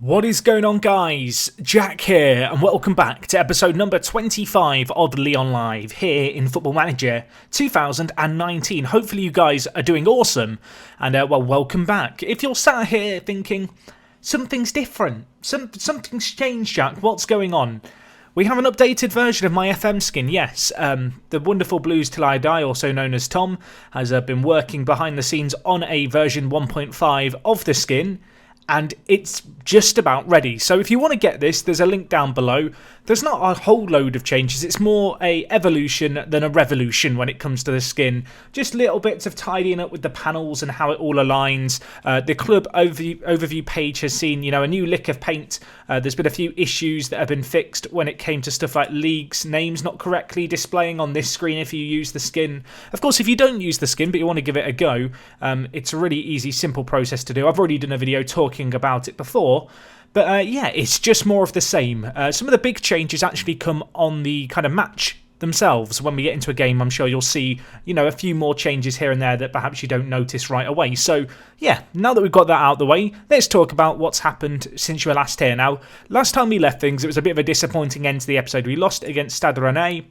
What is going on, guys? Jack here, and welcome back to episode number 25 of Lyon Live here in Football Manager 2019. Hopefully you guys are doing awesome, and welcome back. If you're sat here thinking, something's different, something's changed, Jack, what's going on? We have an updated version of my FM skin, yes. The wonderful Blues Till I Die, also known as Tom, has been working behind the scenes on a version 1.5 of the skin, and it's just about ready. So if you want to get this, there's a link down below. There's not a whole load of changes. It's more a evolution than a revolution when it comes to the skin. Just little bits of tidying up with the panels and how it all aligns. The club overview page has seen, a new lick of paint. There's been a few issues that have been fixed when it came to stuff like leagues, names not correctly displaying on this screen if you use the skin. Of course, if you don't use the skin but you want to give it a go, it's a really easy, simple process to do. I've already done a video talking about it before. But yeah, it's just more of the same. Some of the big changes actually come on the kind of match themselves. When we get into a game, I'm sure you'll see, a few more changes here and there that perhaps you don't notice right away. So yeah, now that we've got that out of the way, let's talk about what's happened since you were last here. Now, last time we left things, it was a bit of a disappointing end to the episode. We lost against Stade Rennais,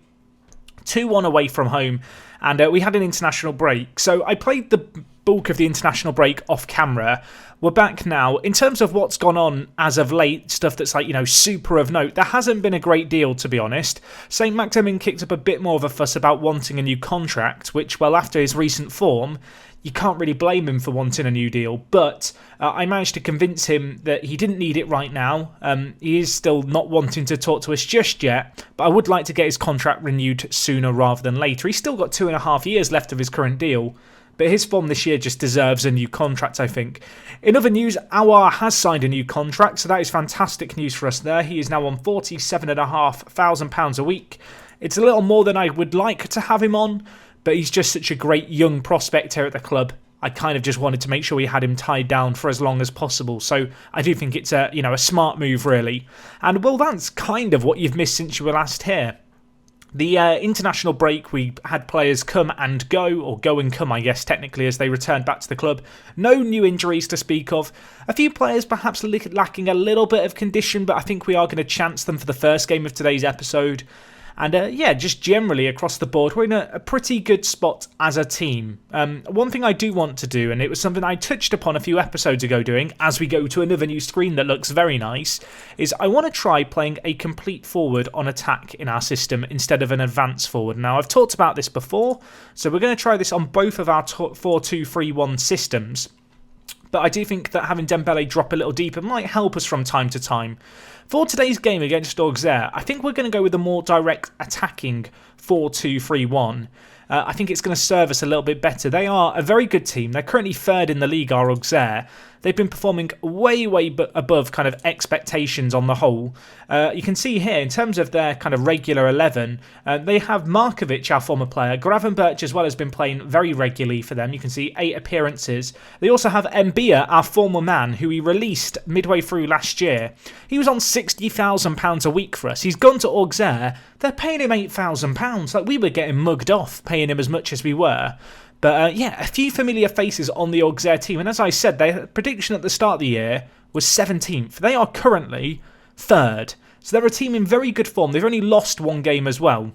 2-1 away from home, and we had an international break. So I played the bulk of the international break off camera. We're back now. In terms of what's gone on as of late, stuff that's like, super of note, there hasn't been a great deal, to be honest. St. Maximin kicked up a bit more of a fuss about wanting a new contract, which, well, after his recent form, you can't really blame him for wanting a new deal. But I managed to convince him that he didn't need it right now. He is still not wanting to talk to us just yet, but I would like to get his contract renewed sooner rather than later. He's still got 2.5 years left of his current deal, but his form this year just deserves a new contract, I think. In other news, Aouar has signed a new contract, so that is fantastic news for us there. He is now on £47,500 a week. It's a little more than I would like to have him on, but he's just such a great young prospect here at the club. I kind of just wanted to make sure we had him tied down for as long as possible. So I do think it's a smart move, really. And well, that's kind of what you've missed since you were last here. The international break, we had players come and go, or go and come, I guess, technically, as they returned back to the club. No new injuries to speak of. A few players perhaps lacking a little bit of condition, but I think we are going to chance them for the first game of today's episode. And yeah, just generally across the board, we're in a pretty good spot as a team. One thing I do want to do, and it was something I touched upon a few episodes ago doing, as we go to another new screen that looks very nice, is I want to try playing a complete forward on attack in our system instead of an advanced forward. Now, I've talked about this before, so we're going to try this on both of our 4-2-3-1 systems. But I do think that having Dembele drop a little deeper might help us from time to time. For today's game against Auxerre, I think we're going to go with a more direct attacking 4-2-3-1. I think it's going to serve us a little bit better. They are a very good team. They're currently third in the league, our Auxerre. They've been performing way above kind of expectations on the whole. You can see here, in terms of their kind of regular 11, they have Markovic, our former player. Gravenberch as well has been playing very regularly for them. You can see 8 appearances. They also have Mbia, our former man, who we released midway through last year. He was on £60,000 a week for us. He's gone to Auxerre. They're paying him £8,000. Like, we were getting mugged off paying him as much as we were. But yeah, a few familiar faces on the Auxerre team. And as I said, their prediction at the start of the year was 17th. They are currently 3rd. So they're a team in very good form. They've only lost one game as well.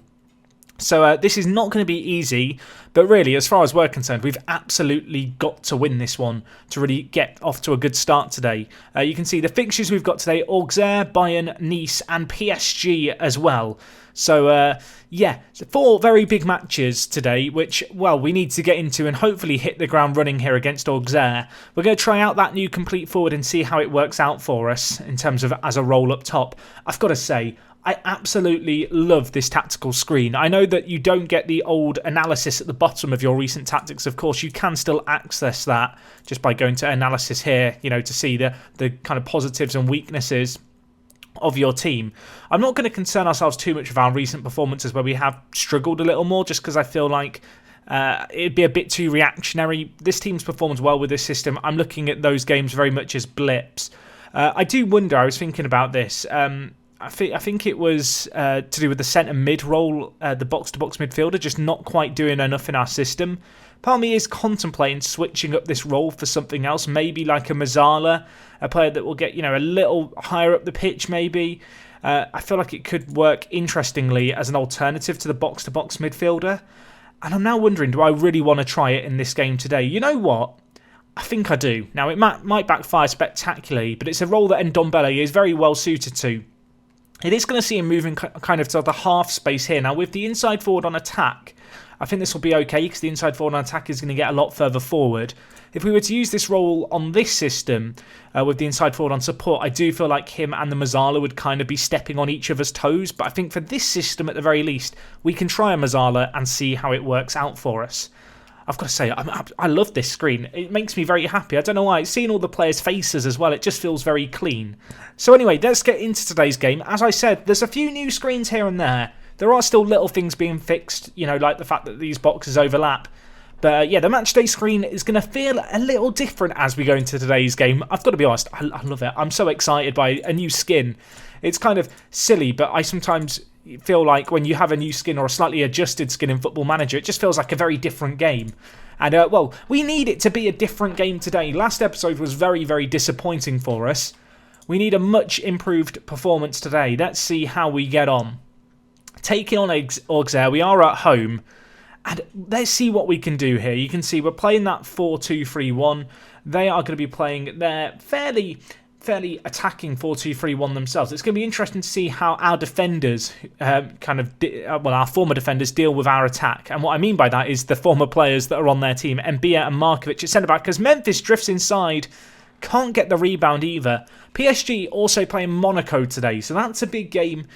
So this is not going to be easy. But really, as far as we're concerned, we've absolutely got to win this one to really get off to a good start today. You can see the fixtures we've got today: Auxerre, Bayern, Nice and PSG as well. So yeah, 4 very big matches today, which, well, we need to get into and hopefully hit the ground running here against Auxerre. We're going to try out that new complete forward and see how it works out for us in terms of as a role up top. I've got to say, I absolutely love this tactical screen. I know that you don't get the old analysis at the bottom of your recent tactics. Of course, you can still access that just by going to analysis here, to see the kind of positives and weaknesses of your team. I'm not going to concern ourselves too much with our recent performances where we have struggled a little more, just because I feel like it'd be a bit too reactionary. This team's performed well with this system. I'm looking at those games very much as blips. I do wonder, I was thinking about this, I think it was to do with the centre mid role, the box-to-box midfielder, just not quite doing enough in our system. Part of me is contemplating switching up this role for something else, maybe like a Mazzala, a player that will get, a little higher up the pitch maybe. I feel like it could work interestingly as an alternative to the box-to-box midfielder. And I'm now wondering, do I really want to try it in this game today? You know what? I think I do. Now, it might backfire spectacularly, but it's a role that Ndombele is very well suited to. It is going to see him moving kind of to the half space here. Now, with the inside forward on attack, I think this will be okay because the inside forward on attack is going to get a lot further forward. If we were to use this role on this system with the inside forward on support, I do feel like him and the Mazzala would kind of be stepping on each other's toes. But I think for this system, at the very least, we can try a Mazzala and see how it works out for us. I've got to say, I love this screen. It makes me very happy. I don't know why. Seeing all the players' faces as well, it just feels very clean. So anyway, let's get into today's game. As I said, there's a few new screens here and there. There are still little things being fixed, like the fact that these boxes overlap. But yeah, the matchday screen is going to feel a little different as we go into today's game. I've got to be honest, I love it. I'm so excited by a new skin. It's kind of silly, but I sometimes feel like when you have a new skin or a slightly adjusted skin in Football Manager, it just feels like a very different game. And, well, we need it to be a different game today. Last episode was very, very disappointing for us. We need a much improved performance today. Let's see how we get on. Taking on Auxerre, we are at home. And let's see what we can do here. You can see we're playing that 4-2-3-1. They are going to be playing their fairly attacking 4-2-3-1 themselves. It's going to be interesting to see how our defenders, our former defenders, deal with our attack. And what I mean by that is the former players that are on their team, Mbia and Markovic at centre-back, because Memphis drifts inside, can't get the rebound either. PSG also playing Monaco today, so that's a big game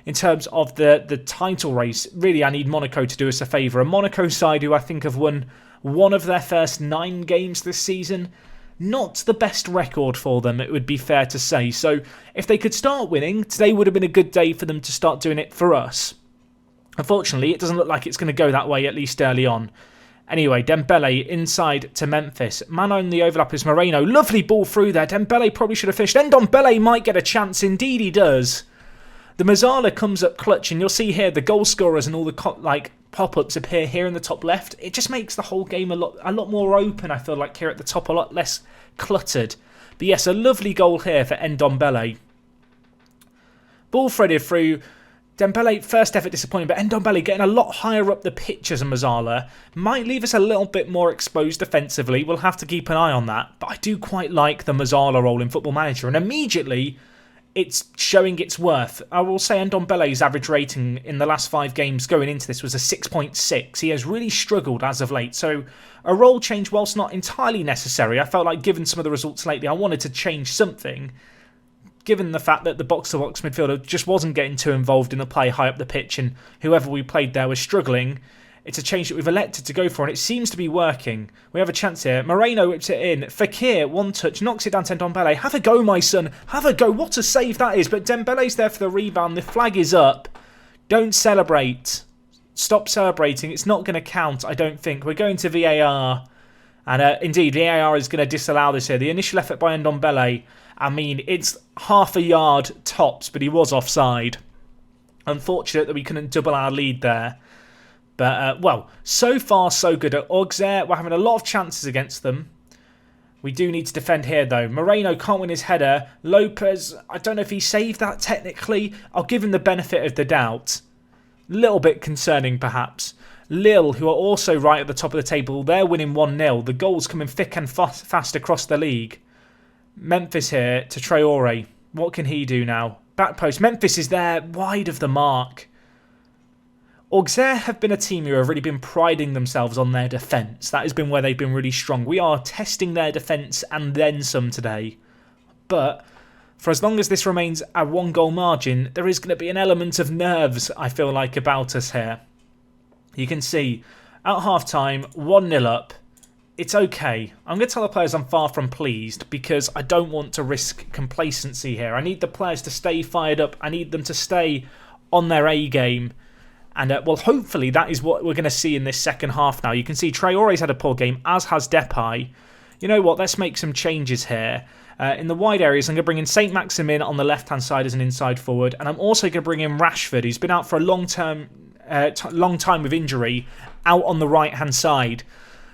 in terms of the title race. Really, I need Monaco to do us a favour. A Monaco side who I think have won one of their first 9 games this season. Not the best record for them, it would be fair to say. So if they could start winning, today would have been a good day for them to start doing it for us. Unfortunately, it doesn't look like it's going to go that way, at least early on. Anyway, Dembele inside to Memphis. Man on the overlap is Moreno. Lovely ball through there. Dembele probably should have fished. Ndombele might get a chance. Indeed he does. The Mazzala comes up clutch, and you'll see here the goal scorers and all the pop-ups appear here in the top left. It just makes the whole game a lot more open, I feel like, here at the top, a lot less cluttered. But yes, a lovely goal here for Ndombele. Ball threaded through. Dembele, first effort disappointing, but Ndombele getting a lot higher up the pitch as a Mazzala might leave us a little bit more exposed defensively. We'll have to keep an eye on that. But I do quite like the Mazzala role in Football Manager, and immediately it's showing its worth. I will say Ndombele's average rating in the last 5 games going into this was a 6.6. He has really struggled as of late. So a role change, whilst not entirely necessary, I felt like given some of the results lately, I wanted to change something. Given the fact that the box-to-box midfielder just wasn't getting too involved in the play high up the pitch and whoever we played there was struggling, it's a change that we've elected to go for, and it seems to be working. We have a chance here. Moreno whips it in. Fekir, one touch, knocks it down to Ndombele. Have a go, my son. Have a go. What a save that is. But Dembele's there for the rebound. The flag is up. Don't celebrate. Stop celebrating. It's not going to count, I don't think. We're going to VAR. And indeed, VAR is going to disallow this here. The initial effort by Ndombele, I mean, it's half a yard tops, but he was offside. Unfortunate that we couldn't double our lead there. But, well, so far so good. At Auxerre, we're having a lot of chances against them. We do need to defend here, though. Moreno can't win his header. Lopez, I don't know if he saved that technically. I'll give him the benefit of the doubt. Little bit concerning, perhaps. Lille, who are also right at the top of the table, they're winning 1-0. The goals coming thick and fast across the league. Memphis here to Traore. What can he do now? Back post. Memphis is there, wide of the mark. Auxerre have been a team who have really been priding themselves on their defence. That has been where they've been really strong. We are testing their defence and then some today. But for as long as this remains a 1-goal margin, there is going to be an element of nerves, I feel like, about us here. You can see, at half-time, 1-0 up. It's okay. I'm going to tell the players I'm far from pleased because I don't want to risk complacency here. I need the players to stay fired up. I need them to stay on their A game. And, well, hopefully that is what we're going to see in this second half now. You can see Traore's had a poor game, as has Depay. You know what? Let's make some changes here. In the wide areas, I'm going to bring in St. Maximin on the left-hand side as an inside forward. And I'm also going to bring in Rashford, who's been out for a long time with injury, out on the right-hand side.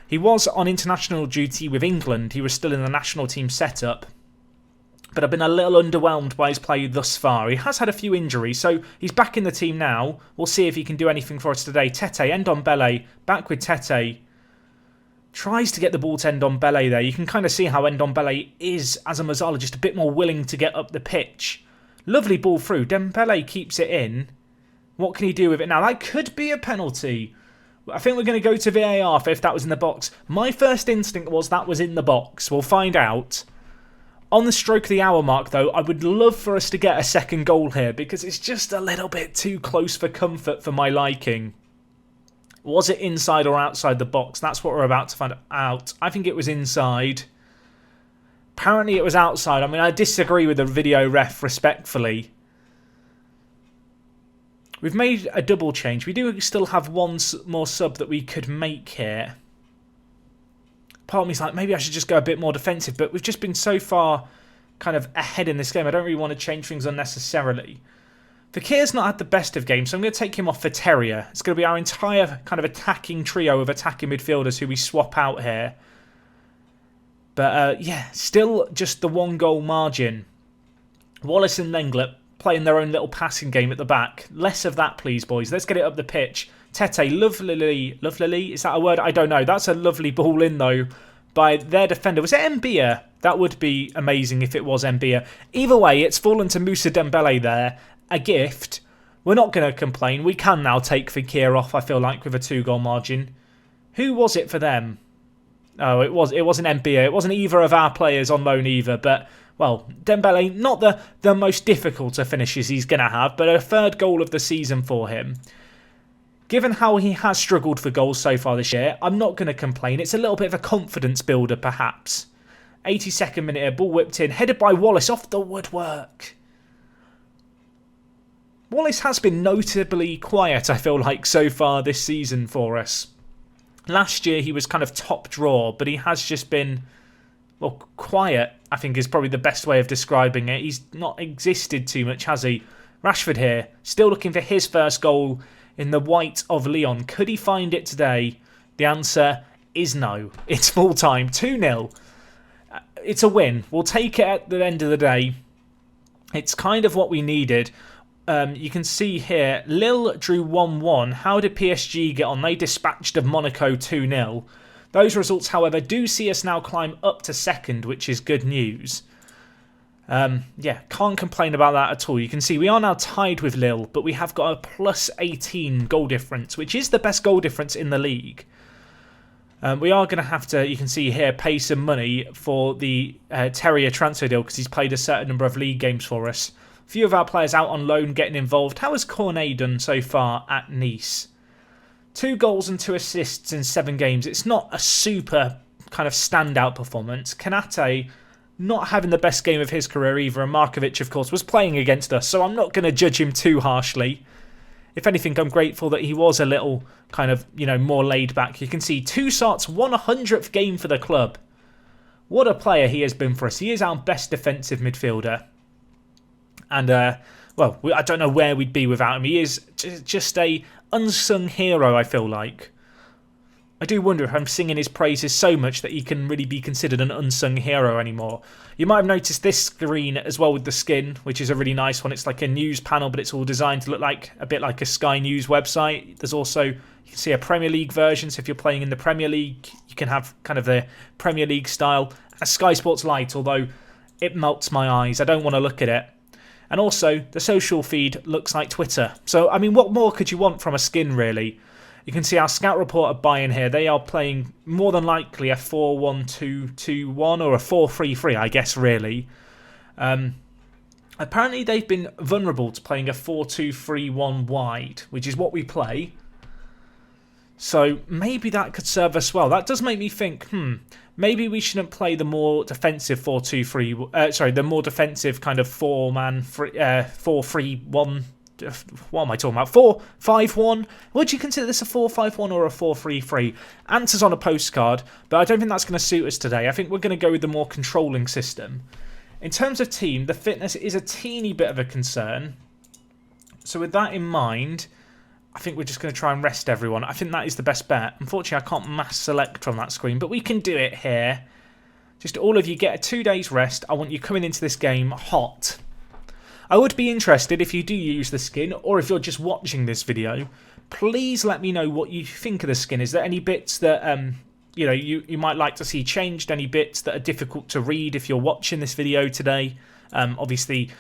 He was on international duty with England. He was still in the national team setup. But I've been a little underwhelmed by his play thus far. He has had a few injuries, so he's back in the team now. We'll see if he can do anything for us today. Tete, Ndombele, back with Tete. Tries to get the ball to Ndombele there. You can kind of see how Ndombele is, as a Mazzala, just a bit more willing to get up the pitch. Lovely ball through. Dembele keeps it in. What can he do with it now? That could be a penalty. I think we're going to go to VAR if that was in the box. My first instinct was that was in the box. We'll find out. On the stroke of the hour mark, though, I would love for us to get a second goal here because it's just a little bit too close for comfort for my liking. Was it inside or outside the box? That's what we're about to find out. I think it was inside. Apparently it was outside. I mean, I disagree with the video ref respectfully. We've made a double change. We do still have one more sub that we could make here. Part of me's like, maybe I should just go a bit more defensive, but we've just been so far kind of ahead in this game. I don't really want to change things unnecessarily. Fakir's not had the best of games, so I'm going to take him off for Terrier. It's going to be our entire kind of attacking trio of attacking midfielders who we swap out here. But yeah, still just the 1 goal margin. Wallace and Lenglet playing their own little passing game at the back. Less of that, please, boys. Let's get it up the pitch. Tete, lovely, is that a word? I don't know. That's a lovely ball in, though, by their defender. Was it Mbia? That would be amazing if it was Mbia. Either way, it's fallen to Moussa Dembele there. A gift. We're not going to complain. We can now take Fekir off, I feel like, with a 2-goal margin. Who was it for them? Oh, it wasn't Mbia. It wasn't either of our players on loan either, but... Well, Dembele, not the most difficult of finishes he's going to have, but a 3rd goal of the season for him. Given how he has struggled for goals so far this year, I'm not going to complain. It's a little bit of a confidence builder, perhaps. 82nd minute here, ball whipped in, headed by Wallace off the woodwork. Wallace has been notably quiet, I feel like, so far this season for us. Last year he was kind of top draw, but he has just been, well, quiet, I think is probably the best way of describing it. He's not existed too much, has he? Rashford here, still looking for his first goal in the white of Lyon. Could he find it today? The answer is no. It's full time, 2-0. It's a win. We'll take it at the end of the day. It's kind of what we needed. You can see here, Lille drew 1-1. How did PSG get on? They dispatched of Monaco 2-0. Those results, however, do see us now climb up to 2nd, which is good news. Yeah, can't complain about that at all. You can see we are now tied with Lille, but we have got a plus 18 goal difference, which is the best goal difference in the league. We are going to have to, you can see here, pay some money for the Terrier transfer deal because he's played a certain number of league games for us. A few of our players out on loan getting involved. How has Cornet done so far at Nice? 2 goals and 2 assists in 7 games. It's not a super kind of standout performance. Kanate not having the best game of his career either. And Markovic, of course, was playing against us. So I'm not going to judge him too harshly. If anything, I'm grateful that he was a little kind of, you know, more laid back. You can see 2 starts, 100th game for the club. What a player he has been for us. He is our best defensive midfielder. And, well, I don't know where we'd be without him. He is just a unsung hero, I feel like. I do wonder if I'm singing his praises so much that he can really be considered an unsung hero anymore. You might have noticed this screen as well with the skin, which is a really nice one. It's like a news panel, but it's all designed to look like a bit like a Sky News website. There's also, you can see a Premier League version, so if you're playing in the Premier League, you can have kind of the Premier League style. A Sky Sports Lite, although it melts my eyes. I don't want to look at it. And also, the social feed looks like Twitter. So, I mean, what more could you want from a skin, really? You can see our scout report at Bayern here. They are playing more than likely a 4-1-2-2-1 or a 4-3-3, I guess, really. Apparently, they've been vulnerable to playing a 4-2-3-1 wide, which is what we play. So maybe that could serve us well. That does make me think, maybe we shouldn't play the more defensive 4-2-3... the more defensive kind of 4-3-1... What am I talking about? 4-5-1? Would you consider this a 4-5-1 or a 4-3-3? Answers on a postcard, but I don't think that's going to suit us today. I think we're going to go with the more controlling system. In terms of team, the fitness is a teeny bit of a concern. So with that in mind, I think we're just going to try and rest everyone. I think that is the best bet. Unfortunately, I can't mass select from that screen, but we can do it here. Just all of you get a 2 days rest. I want you coming into this game hot. I would be interested if you do use the skin, or if you're just watching this video, please let me know what you think of the skin. Is there any bits that you might like to see changed? Any bits that are difficult to read if you're watching this video today? Obviously,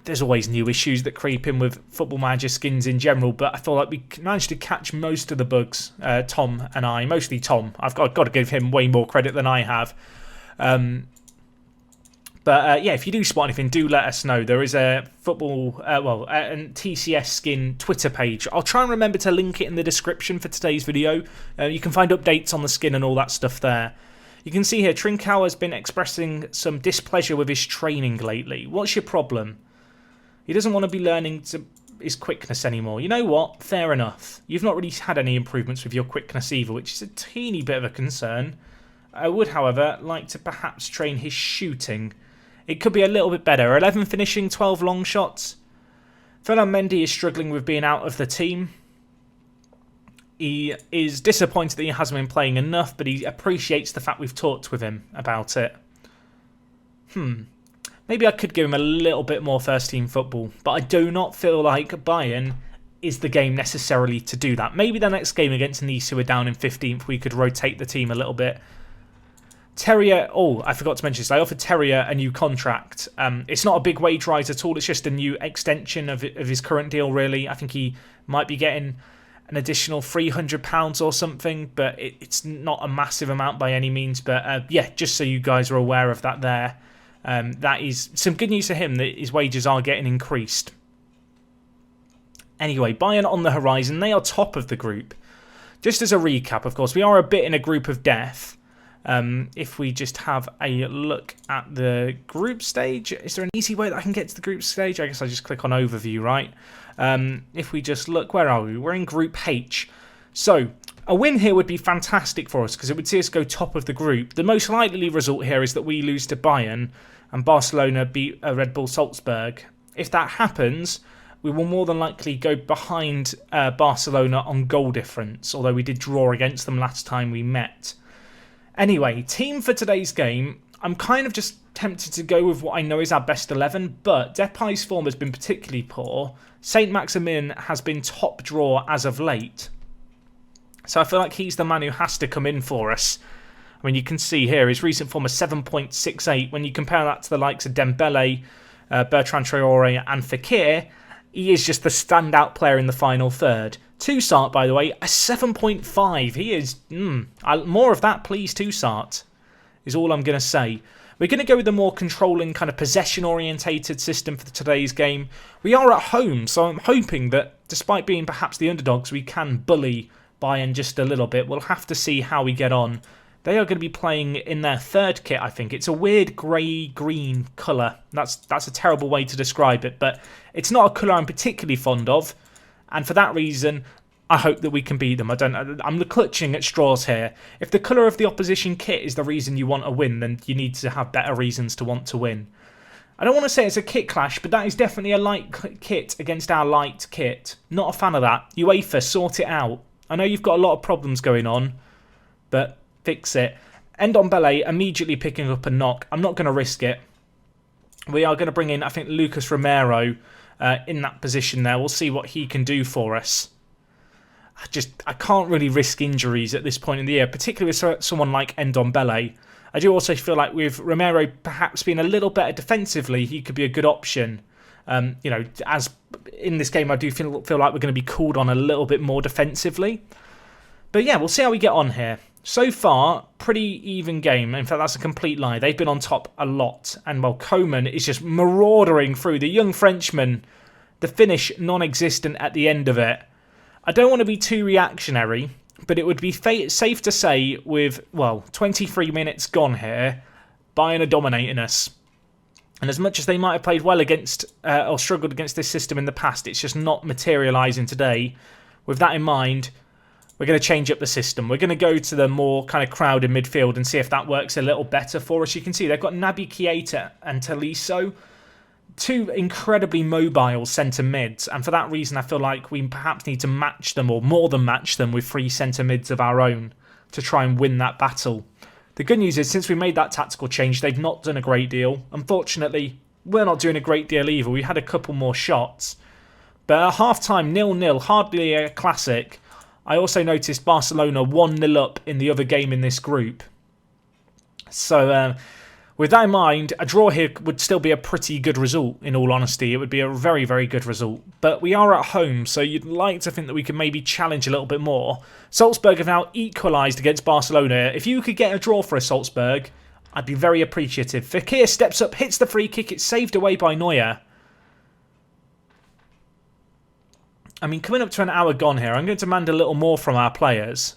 there's always new issues that creep in with Football Manager skins in general, but I feel like we managed to catch most of the bugs, Tom and I. Mostly Tom. I've got to give him way more credit than I have. Yeah, if you do spot anything, do let us know. There is a football, a TCS skin Twitter page. I'll try and remember to link it in the description for today's video. You can find updates on the skin and all that stuff there. You can see here, Trincao has been expressing some displeasure with his training lately. What's your problem? He doesn't want to be learning his quickness anymore. You know what? Fair enough. You've not really had any improvements with your quickness either, which is a teeny bit of a concern. I would, however, like to perhaps train his shooting. It could be a little bit better. 11 finishing, 12 long shots. Ferland Mendy is struggling with being out of the team. He is disappointed that he hasn't been playing enough, but he appreciates the fact we've talked with him about it. Maybe I could give him a little bit more first-team football, but I do not feel like Bayern is the game necessarily to do that. Maybe the next game against Nice, who are down in 15th, we could rotate the team a little bit. Terrier, I forgot to mention this. I offered Terrier a new contract. It's not a big wage rise at all. It's just a new extension of his current deal, really. I think he might be getting an additional £300 or something, but it's not a massive amount by any means. But yeah, just so you guys are aware of that there. That is some good news for him that his wages are getting increased. Anyway, Bayern on the horizon. They are top of the group. Just as a recap, of course, we are a bit in a group of death. If we just have a look at the group stage, is there an easy way that I can get to the group stage? I guess I just click on overview, right? If we just look, where are we? We're in Group H. So a win here would be fantastic for us because it would see us go top of the group. The most likely result here is that we lose to Bayern and Barcelona beat Red Bull Salzburg. If that happens, we will more than likely go behind Barcelona on goal difference, although we did draw against them last time we met. Anyway, team for today's game, I'm kind of just tempted to go with what I know is our best 11, but Depay's form has been particularly poor. Saint-Maximin has been top draw as of late. So I feel like he's the man who has to come in for us. I mean, you can see here his recent form is 7.68. When you compare that to the likes of Dembele, Bertrand Traore and Fekir, he is just the standout player in the final third. Toussaint, by the way, a 7.5. He is... more of that, please, Toussaint, is all I'm going to say. We're going to go with a more controlling, kind of possession-orientated system for today's game. We are at home, so I'm hoping that, despite being perhaps the underdogs, we can bully Bayern just a little bit. We'll have to see how we get on. They are going to be playing in their third kit, I think. It's a weird grey-green colour. That's a terrible way to describe it, but it's not a colour I'm particularly fond of. And for that reason, I hope that we can beat them. I'm clutching at straws here. If the colour of the opposition kit is the reason you want a win, then you need to have better reasons to want to win. I don't want to say it's a kit clash, but that is definitely a light kit against our light kit. Not a fan of that. UEFA, sort it out. I know you've got a lot of problems going on, but fix it. Ndombele immediately picking up a knock. I'm not going to risk it. We are going to bring in, I think, Lucas Romero in that position there. We'll see what he can do for us. I can't really risk injuries at this point in the year, particularly with someone like Ndombele. I do also feel like with Romero perhaps being a little better defensively, he could be a good option. As in this game, I do feel like we're going to be called on a little bit more defensively. But yeah, we'll see how we get on here. So far, pretty even game. In fact, that's a complete lie. They've been on top a lot. And, well, Coman is just marauding through. The young Frenchman, the finish non-existent at the end of it. I don't want to be too reactionary, but it would be safe to say with, 23 minutes gone here, Bayern are dominating us. And as much as they might have played well against, or struggled against this system in the past, it's just not materialising today. With that in mind, we're going to change up the system. We're going to go to the more kind of crowded midfield and see if that works a little better for us. You can see they've got Naby Keita and Tolisso. two incredibly mobile centre mids, and for that reason I feel like we perhaps need to match them, or more than match them, with three centre mids of our own to try and win that battle. The good news is, since we made that tactical change, they've not done a great deal. Unfortunately, we're not doing a great deal either. We had a couple more shots. But at half-time, 0-0, hardly a classic. I also noticed Barcelona 1-0 up in the other game in this group. So, with that in mind, a draw here would still be a pretty good result, in all honesty. It would be a very, very good result. But we are at home, so you'd like to think that we could maybe challenge a little bit more. Salzburg have now equalised against Barcelona. If you could get a draw for a Salzburg, I'd be very appreciative. Fekir steps up, hits the free kick. It's saved away by Neuer. I mean, coming up to an hour gone here, I'm going to demand a little more from our players.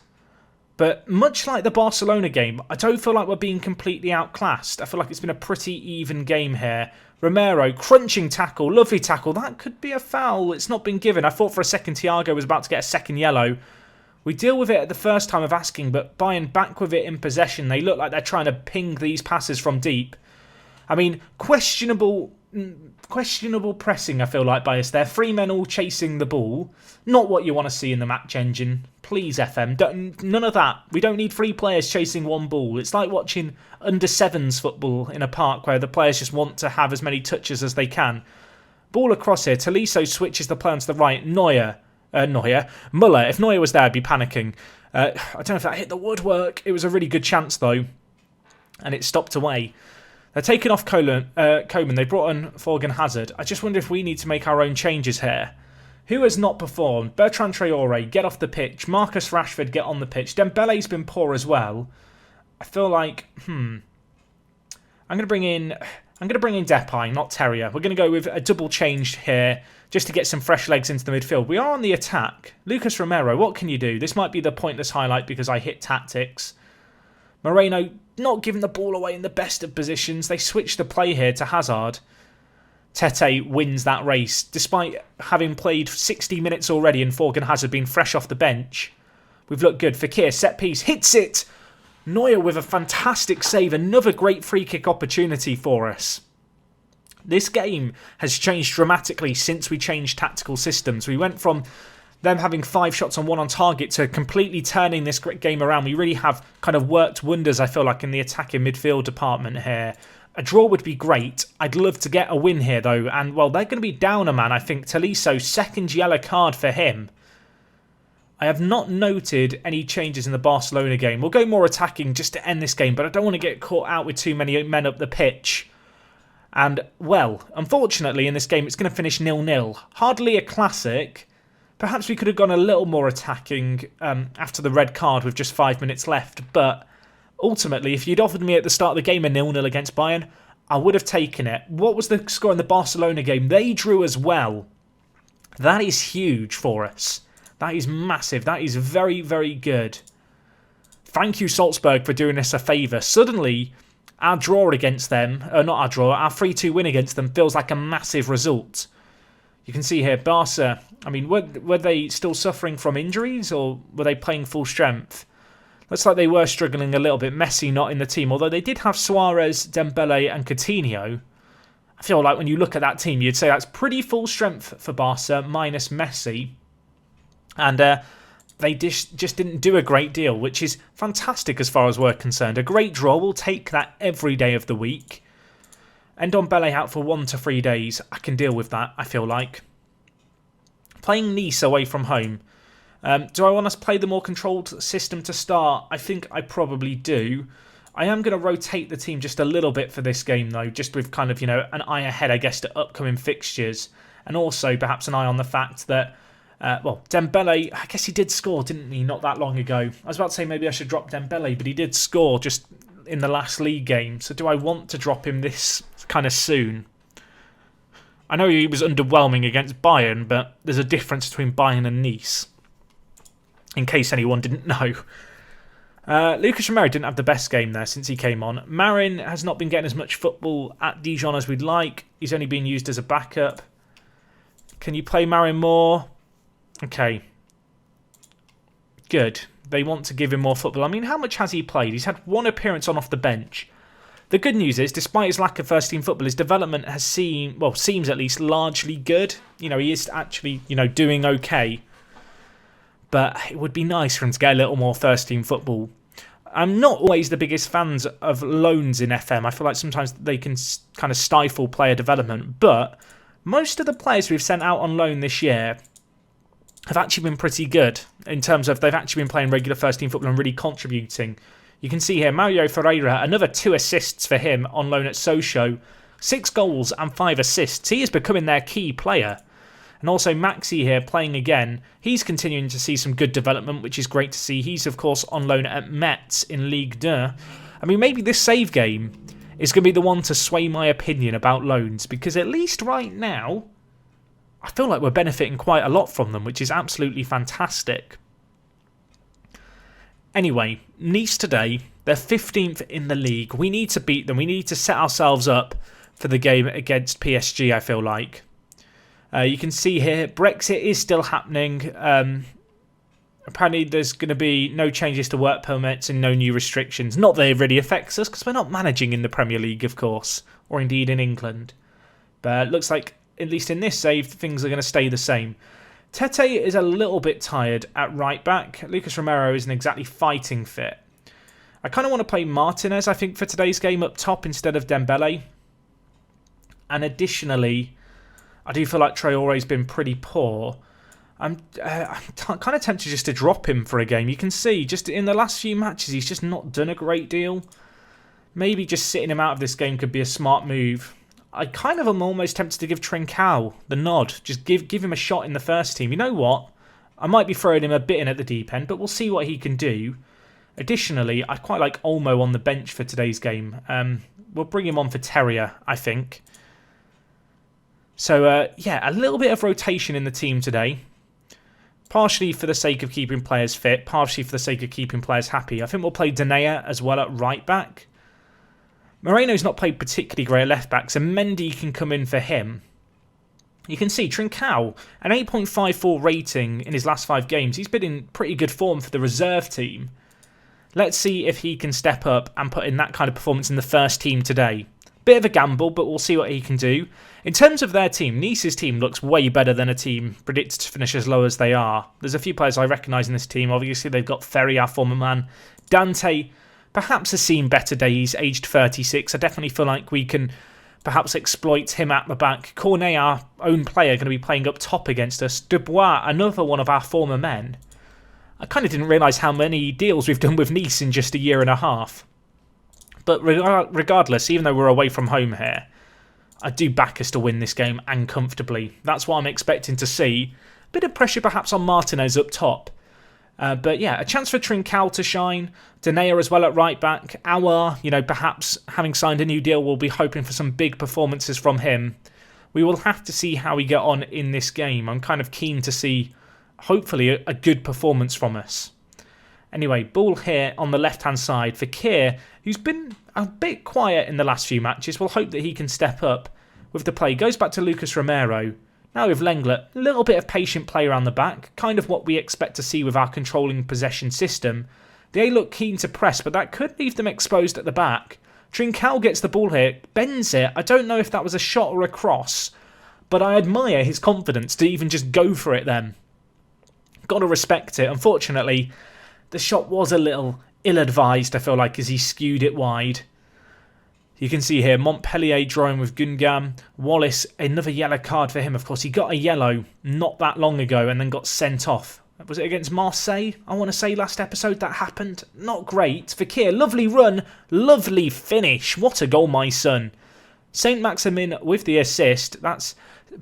But much like the Barcelona game, I don't feel like we're being completely outclassed. I feel like it's been a pretty even game here. Romero, crunching tackle, lovely tackle. That could be a foul. It's not been given. I thought for a second Thiago was about to get a second yellow. We deal with it at the first time of asking, but Bayern back with it in possession. They look like they're trying to ping these passes from deep. I mean, questionable pressing, I feel like, by us there. Three men all chasing the ball. Not what you want to see in the match engine. Please, FM. None of that. We don't need three players chasing one ball. It's like watching under-sevens football in a park where the players just want to have as many touches as they can. Ball across here. Tolisso switches the play onto the right. Muller. If Neuer was there, I'd be panicking. I don't know if that hit the woodwork. It was a really good chance, though. And it stopped away. They're taking off Coman. They brought on Thorgan Hazard. I just wonder if we need to make our own changes here. Who has not performed? Bertrand Traore, get off the pitch. Marcus Rashford, get on the pitch. Dembele's been poor as well. I feel like, I'm going to bring in Depay, not Terrier. We're going to go with a double change here just to get some fresh legs into the midfield. We are on the attack. Lucas Romero, what can you do? This might be the pointless highlight because I hit tactics. Moreno not giving the ball away in the best of positions. They switch the play here to Hazard. Tete wins that race. Despite having played 60 minutes already and Thorgan Hazard being fresh off the bench, we've looked good. Fekir, set piece, hits it. Neuer with a fantastic save. Another great free kick opportunity for us. This game has changed dramatically since we changed tactical systems. We went from them having 5 shots on 1 on target to completely turning this game around. We really have kind of worked wonders, I feel like, in the attacking midfield department here. A draw would be great. I'd love to get a win here, though. And, well, they're going to be down a man, I think. Tolisso, second yellow card for him. I have not noted any changes in the Barcelona game. We'll go more attacking just to end this game, but I don't want to get caught out with too many men up the pitch. And, well, unfortunately, in this game, it's going to finish 0-0. Hardly a classic. Perhaps we could have gone a little more attacking after the red card with just 5 minutes left. But ultimately, if you'd offered me at the start of the game a 0-0 against Bayern, I would have taken it. What was the score in the Barcelona game? They drew as well. That is huge for us. That is massive. That is very, very good. Thank you, Salzburg, for doing us a favour. Suddenly, our draw against them, not our draw, our 3-2 win against them feels like a massive result. You can see here, Barca, I mean, were they still suffering from injuries or were they playing full strength? Looks like they were struggling a little bit. Messi not in the team, although they did have Suarez, Dembele and Coutinho. I feel like when you look at that team, you'd say that's pretty full strength for Barca, minus Messi. And they just didn't do a great deal, which is fantastic as far as we're concerned. A great draw, we'll take that every day of the week. Ndombele out for 1 to 3 days. I can deal with that, I feel like. Playing Nice away from home. Do I want to play the more controlled system to start? I think I probably do. I am going to rotate the team just a little bit for this game, though. Just with kind of, an eye ahead, I guess, to upcoming fixtures. And also perhaps an eye on the fact that, Dembele, I guess he did score, didn't he, not that long ago. I was about to say maybe I should drop Dembele, but he did score just in the last league game. So do I want to drop him this kind of soon? I know he was underwhelming against Bayern, but there's a difference between Bayern and Nice, in case anyone didn't know. Lucas Romero didn't have the best game there since he came on. Marin has not been getting as much football at Dijon as we'd like. He's only been used as a backup. Can you play Marin more? Okay. Good. They want to give him more football. I mean, how much has he played? He's had 1 appearance on off the bench. The good news is, despite his lack of first-team football, his development has seems at least largely good. You know, he is actually, doing okay. But it would be nice for him to get a little more first-team football. I'm not always the biggest fans of loans in FM. I feel like sometimes they can kind of stifle player development. But most of the players we've sent out on loan this year have actually been pretty good in terms of they've actually been playing regular first-team football and really contributing. You can see here, Mario Ferreira, another 2 assists for him on loan at Sochaux. 6 goals and 5 assists. He is becoming their key player. And also Maxi here playing again. He's continuing to see some good development, which is great to see. He's, of course, on loan at Metz in Ligue 2. I mean, maybe this save game is going to be the one to sway my opinion about loans, because at least right now, I feel like we're benefiting quite a lot from them, which is absolutely fantastic. Anyway, Nice today, they're 15th in the league. We need to beat them. We need to set ourselves up for the game against PSG, I feel like. You can see here, Brexit is still happening. Apparently there's going to be no changes to work permits and no new restrictions. Not that it really affects us, because we're not managing in the Premier League, of course, or indeed in England. But it looks like, at least in this save, things are going to stay the same. Tete is a little bit tired at right back. Lucas Romero isn't exactly fighting fit. I kind of want to play Martinez, I think, for today's game up top instead of Dembele. And additionally, I do feel like Traore's been pretty poor. I'm kind of tempted just to drop him for a game. You can see, just in the last few matches, he's just not done a great deal. Maybe just sitting him out of this game could be a smart move. I kind of am almost tempted to give Trincao the nod. Just give him a shot in the first team. You know what? I might be throwing him a bit in at the deep end, but we'll see what he can do. Additionally, I quite like Olmo on the bench for today's game. We'll bring him on for Terrier, I think. So, yeah, a little bit of rotation in the team today. Partially for the sake of keeping players fit, partially for the sake of keeping players happy. I think we'll play Denea as well at right back. Moreno's not played particularly great at left back, so Mendy can come in for him. You can see Trincao, an 8.54 rating in his last 5 games. He's been in pretty good form for the reserve team. Let's see if he can step up and put in that kind of performance in the first team today. Bit of a gamble, but we'll see what he can do. In terms of their team, Nice's team looks way better than a team predicted to finish as low as they are. There's a few players I recognise in this team. Obviously, they've got Ferry, our former man. Dante perhaps has seen better days, aged 36. I definitely feel like we can perhaps exploit him at the back. Cornet, our own player, going to be playing up top against us. Dubois, another one of our former men. I kind of didn't realise how many deals we've done with Nice in just a year and a half. But regardless, even though we're away from home here, I do back us to win this game, and comfortably. That's what I'm expecting to see. Bit of pressure perhaps on Martinez up top. But yeah, a chance for Trincao to shine. Denea as well at right back. Aouar, perhaps having signed a new deal, we'll be hoping for some big performances from him. We will have to see how we get on in this game. I'm kind of keen to see, hopefully, a good performance from us. Anyway, ball here on the left-hand side for Keir, who's been a bit quiet in the last few matches. We'll hope that he can step up with the play. Goes back to Lucas Romero. Now with Lenglet, a little bit of patient play around the back, kind of what we expect to see with our controlling possession system. They look keen to press, but that could leave them exposed at the back. Trincao gets the ball here, bends it. I don't know if that was a shot or a cross, but I admire his confidence to even just go for it then. Got to respect it. Unfortunately, the shot was a little ill-advised, I feel like, as he skewed it wide. You can see here, Montpellier drawing with Gungam. Wallace, another yellow card for him. Of course, he got a yellow not that long ago and then got sent off. Was it against Marseille? I want to say last episode that happened. Not great. Fekir, lovely run. Lovely finish. What a goal, my son. Saint-Maximin with the assist. That's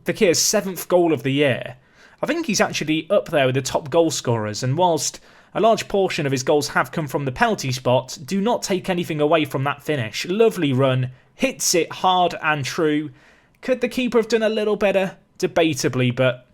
Fekir's 7th goal of the year. I think he's actually up there with the top goal scorers. And whilst a large portion of his goals have come from the penalty spot, do not take anything away from that finish. Lovely run, hits it hard and true. Could the keeper have done a little better? Debatably, but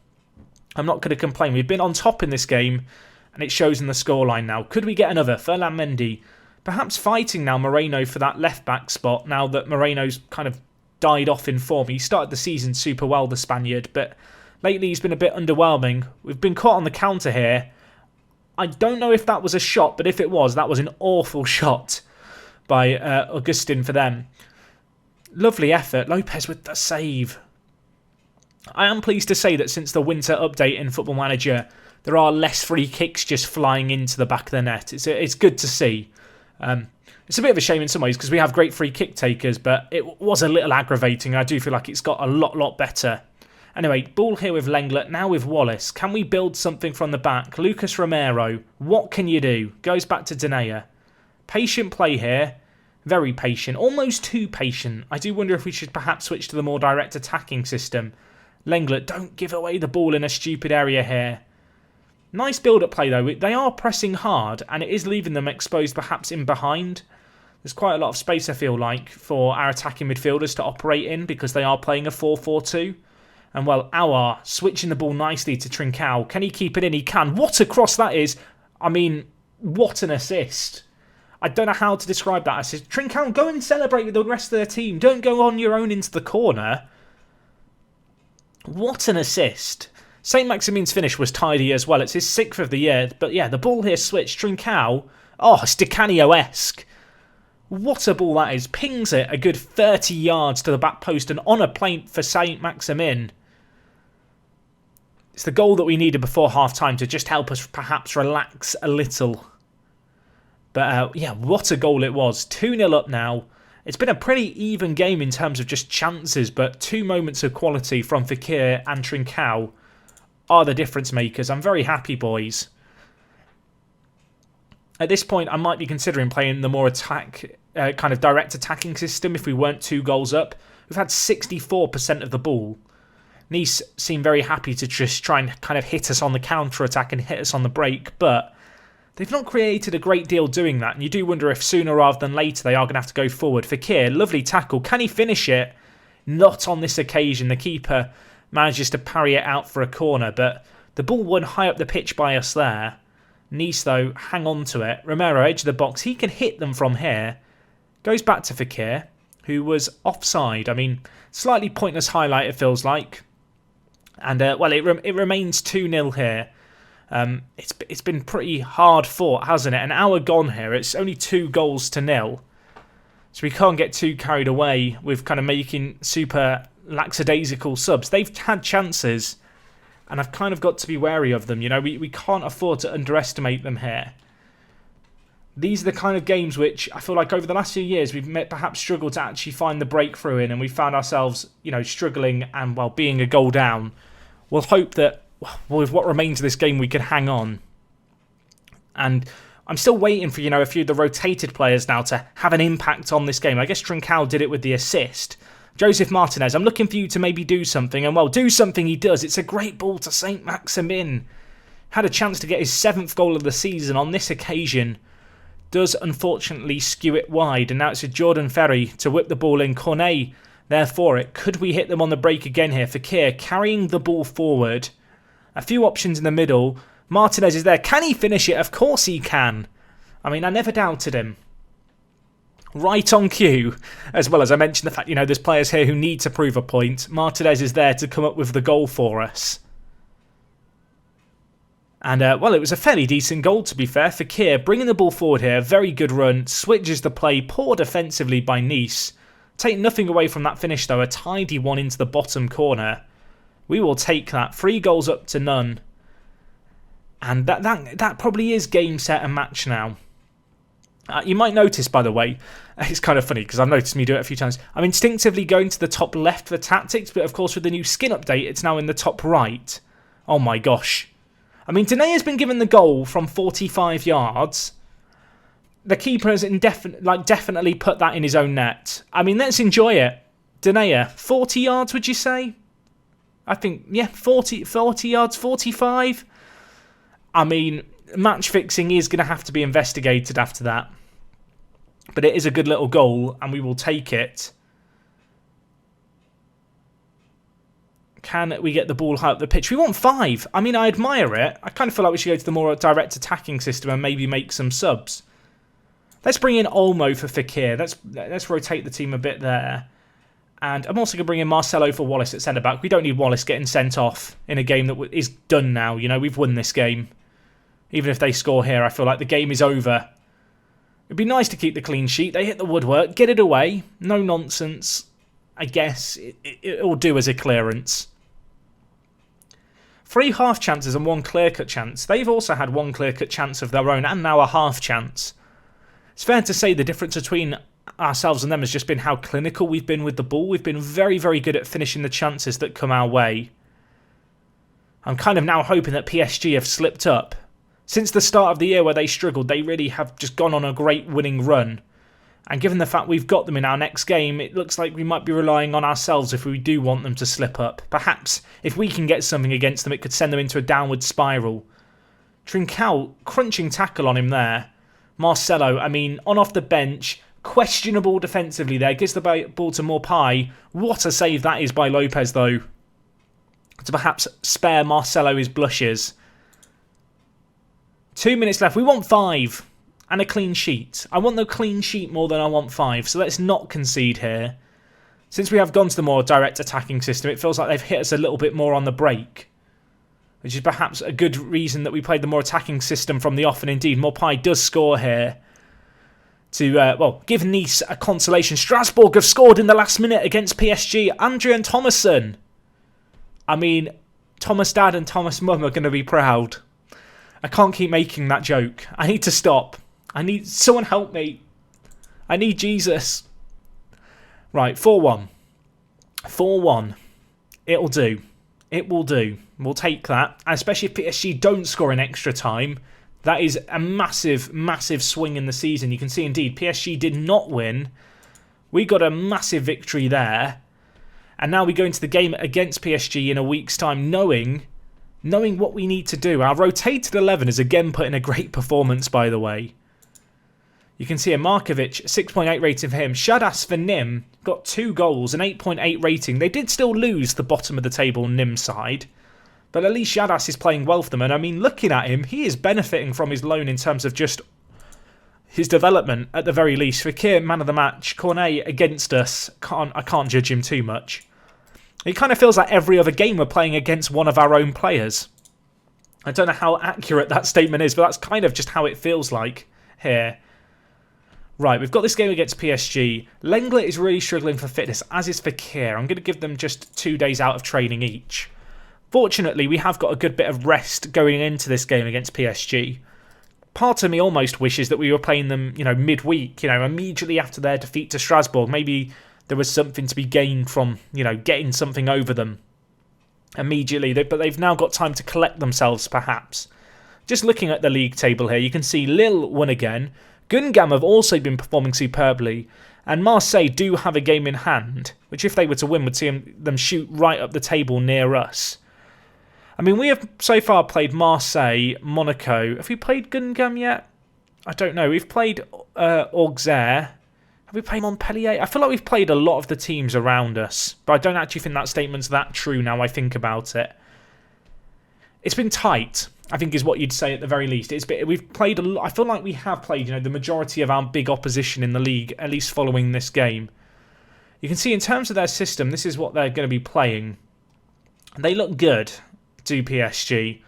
I'm not going to complain. We've been on top in this game, and it shows in the scoreline now. Could we get another? Ferland Mendy, perhaps fighting now Moreno for that left-back spot, now that Moreno's kind of died off in form. He started the season super well, the Spaniard, but lately he's been a bit underwhelming. We've been caught on the counter here. I don't know if that was a shot, but if it was, that was an awful shot. by Augustin for them. Lovely effort. Lopez with the save. I am pleased to say that since the winter update in Football Manager, there are less free kicks just flying into the back of the net. It's good to see. It's a bit of a shame in some ways because we have great free kick takers, but it was a little aggravating. I do feel like it's got a lot better. Anyway, ball here with Lenglet, now with Wallace. Can we build something from the back? Lucas Romero, what can you do? Goes back to Denea. Patient play here. Very patient. Almost too patient. I do wonder if we should perhaps switch to the more direct attacking system. Lenglet, don't give away the ball in a stupid area here. Nice build-up play though. They are pressing hard and it is leaving them exposed perhaps in behind. There's quite a lot of space I feel like for our attacking midfielders to operate in because they are playing a 4-4-2. And well, Aouar switching the ball nicely to Trincao. Can he keep it in? He can. What a cross that is. I mean, what an assist. I don't know how to describe that assist. Trincao, go and celebrate with the rest of their team. Don't go on your own into the corner. What an assist. St. Maximin's finish was tidy as well. It's his 6th of the year. But yeah, the ball here switched. Trincao. Oh, it's Di Canio-esque. What a ball that is. Pings it a good 30 yards to the back post and on a plate for St. Maximin. It's the goal that we needed before half-time to just help us perhaps relax a little. But yeah, what a goal it was. 2-0 up now. It's been a pretty even game in terms of just chances, but 2 moments of quality from Fekir and Trincao are the difference makers. I'm very happy, boys. At this point, I might be considering playing the more kind of direct attacking system if we weren't 2 goals up. We've had 64% of the ball. Nice seem very happy to just try and kind of hit us on the counter-attack and hit us on the break, but they've not created a great deal doing that, and you do wonder if sooner rather than later they are going to have to go forward. Fekir, lovely tackle. Can he finish it? Not on this occasion. The keeper manages to parry it out for a corner, but the ball won high up the pitch by us there. Nice, though, hang on to it. Romero, edge of the box. He can hit them from here. Goes back to Fekir, who was offside. I mean, slightly pointless highlight, it feels like. And, well, it remains 2-0 here. It's been pretty hard fought, hasn't it? An hour gone here. It's only 2-0. So we can't get too carried away with kind of making super lackadaisical subs. They've had chances, and I've kind of got to be wary of them. You know, we can't afford to underestimate them here. These are the kind of games which I feel like over the last few years we've perhaps struggled to actually find the breakthrough in, and we found ourselves, you know, struggling and, well, being a goal down. We'll hope that with what remains of this game we can hang on. And I'm still waiting for, you know, a few of the rotated players now to have an impact on this game. I guess Trincao did it with the assist. Joseph Martinez, I'm looking for you to maybe do something. And, well, do something he does. It's a great ball to St. Maximin. Had a chance to get his 7th goal of the season on this occasion. Does unfortunately skew it wide. And now it's a Jordan Ferry to whip the ball in. Cornet there for it. Could we hit them on the break again here? Fekir carrying the ball forward. A few options in the middle. Martinez is there. Can he finish it? Of course he can. I mean, I never doubted him. Right on cue. As well as I mentioned the fact, you know, there's players here who need to prove a point. Martinez is there to come up with the goal for us. And, well, it was a fairly decent goal, to be fair. Fekir bringing the ball forward here. Very good run. Switches the play. Poor defensively by Nice. Take nothing away from that finish, though. A tidy one into the bottom corner. We will take that. 3 goals up to none. And that probably is game, set and match now. You might notice, by the way, it's kind of funny because I've noticed me do it a few times. I'm instinctively going to the top left for tactics, but of course with the new skin update, it's now in the top right. Oh my gosh. I mean, Denea's been given the goal from 45 yards. The keeper has definitely put that in his own net. I mean, let's enjoy it. Denea, 40 yards, would you say? I think, yeah, 40 yards, 45. I mean, match fixing is going to have to be investigated after that. But it is a good little goal, and we will take it. Can we get the ball high up the pitch? We want 5. I mean, I admire it. I kind of feel like we should go to the more direct attacking system and maybe make some subs. Let's bring in Olmo for Fekir. Let's rotate the team a bit there. And I'm also going to bring in Marcelo for Wallace at centre-back. We don't need Wallace getting sent off in a game that is done now. You know, we've won this game. Even if they score here, I feel like the game is over. It'd be nice to keep the clean sheet. They hit the woodwork, get it away. No nonsense. I guess it'll do as a clearance. 3 half chances and 1 clear-cut chance. They've also had 1 clear-cut chance of their own and now a half chance. It's fair to say the difference between ourselves and them has just been how clinical we've been with the ball. We've been very, very good at finishing the chances that come our way. I'm kind of now hoping that PSG have slipped up. Since the start of the year where they struggled, they really have just gone on a great winning run. And given the fact we've got them in our next game, it looks like we might be relying on ourselves if we do want them to slip up. Perhaps if we can get something against them, it could send them into a downward spiral. Trincao, crunching tackle on him there. Marcelo, I mean, on off the bench, questionable defensively there, gives the ball to Maupay. What a save that is by Lopez though. To perhaps spare Marcelo his blushes. 2 minutes left, we want 5. And a clean sheet. I want the clean sheet more than I want 5, so let's not concede here. Since we have gone to the more direct attacking system, it feels like they've hit us a little bit more on the break. Which is perhaps a good reason that we played the more attacking system from the off, and indeed, Maupay does score here. To, give Nice a consolation. Strasbourg have scored in the last minute against PSG. Andrea and Thomasson. I mean, Thomas Dad and Thomas Mum are going to be proud. I can't keep making that joke. I need to stop. I need someone help me. I need Jesus. Right, 4-1. 4-1. It'll do. It will do. We'll take that. Especially if PSG don't score in extra time. That is a massive, massive swing in the season. You can see indeed PSG did not win. We got a massive victory there. And now we go into the game against PSG in a week's time knowing what we need to do. Our rotated 11 is again put in a great performance, by the way. You can see a Markovic, 6.8 rating for him. Shadas for Nim got 2 goals, an 8.8 rating. They did still lose the bottom of the table Nim side. But at least Shadas is playing well for them. And I mean, looking at him, he is benefiting from his loan in terms of just his development at the very least. Fekir, man of the match. Cornet against us. I can't judge him too much. It kind of feels like every other game we're playing against one of our own players. I don't know how accurate that statement is, but that's kind of just how it feels like here. Right, we've got this game against PSG. Lenglet is really struggling for fitness, as is Fekir. I'm going to give them just 2 days out of training each. Fortunately, we have got a good bit of rest going into this game against PSG. Part of me almost wishes that we were playing them, midweek, immediately after their defeat to Strasbourg. Maybe there was something to be gained from, getting something over them immediately. But they've now got time to collect themselves, perhaps. Just looking at the league table here, you can see Lille won again. Guingamp have also been performing superbly. And Marseille do have a game in hand, which if they were to win would see them shoot right up the table near us. I mean, we have so far played Marseille, Monaco. Have we played Guingamp yet? I don't know. We've played Auxerre. Have we played Montpellier? I feel like we've played a lot of the teams around us. But I don't actually think that statement's that true now I think about it. It's been tight, I think is what you'd say at the very least. We've played a lot. I feel like we have played, the majority of our big opposition in the league, at least following this game. You can see in terms of their system, this is what they're going to be playing. They look good, do PSG.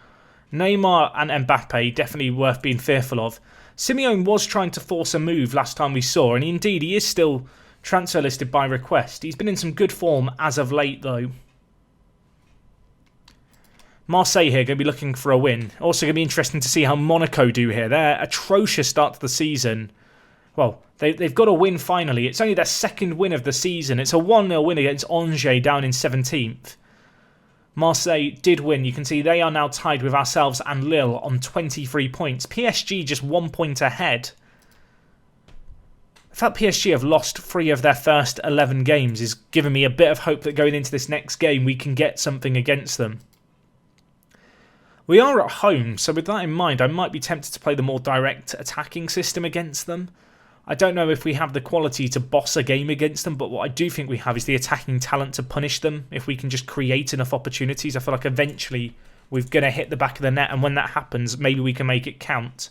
Neymar and Mbappe, definitely worth being fearful of. Simeone was trying to force a move last time we saw, and indeed he is still transfer listed by request. He's been in some good form as of late, though. Marseille here going to be looking for a win. Also going to be interesting to see how Monaco do here. Their atrocious start to the season. Well, they've got a win finally. It's only their second win of the season. It's a 1-0 win against Angers down in 17th. Marseille did win. You can see they are now tied with ourselves and Lille on 23 points. PSG just 1 point ahead. The fact PSG have lost 3 of their first 11 games is giving me a bit of hope that going into this next game we can get something against them. We are at home, so with that in mind, I might be tempted to play the more direct attacking system against them. I don't know if we have the quality to boss a game against them, but what I do think we have is the attacking talent to punish them. If we can just create enough opportunities, I feel like eventually we're going to hit the back of the net, and when that happens, maybe we can make it count.